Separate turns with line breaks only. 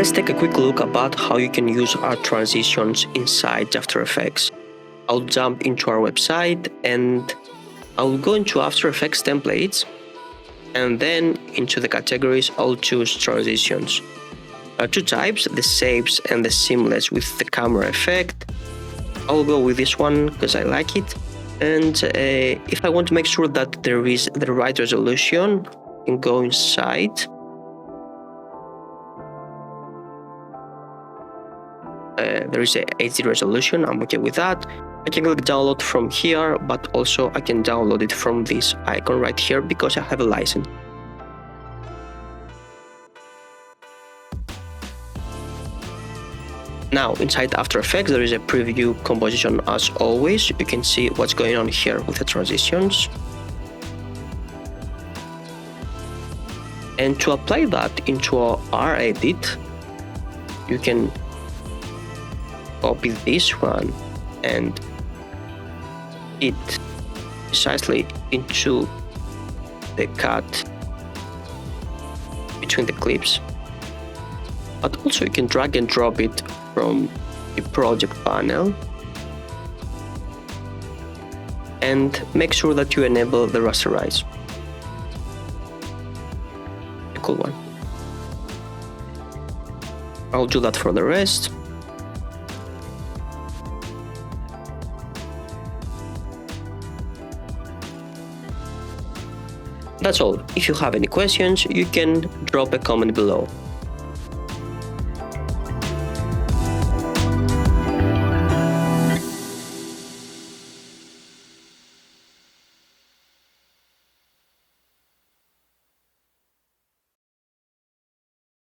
let's take a quick look about how you can use our transitions inside After Effects. I'll jump into our website and I'll go into After Effects templates, and then into the categories I'll choose transitions. Two types, the shapes and the seamless with the camera effect. I'll go with this one because I like it. And if I want to make sure that there is the right resolution, I can go inside. There is a HD resolution, I'm okay with that. I can click download from here, but also I can download it from this icon right here because I have a license. Now, inside After Effects, there is a preview composition as always. You can see what's going on here with the transitions. And to apply that into our edit, you can copy this one and it precisely into the cut between the clips. But also you can drag and drop it from the project panel and make sure that you enable the rasterize. A cool one. I'll do that for the rest. That's all. If you have any questions, you can drop a comment below.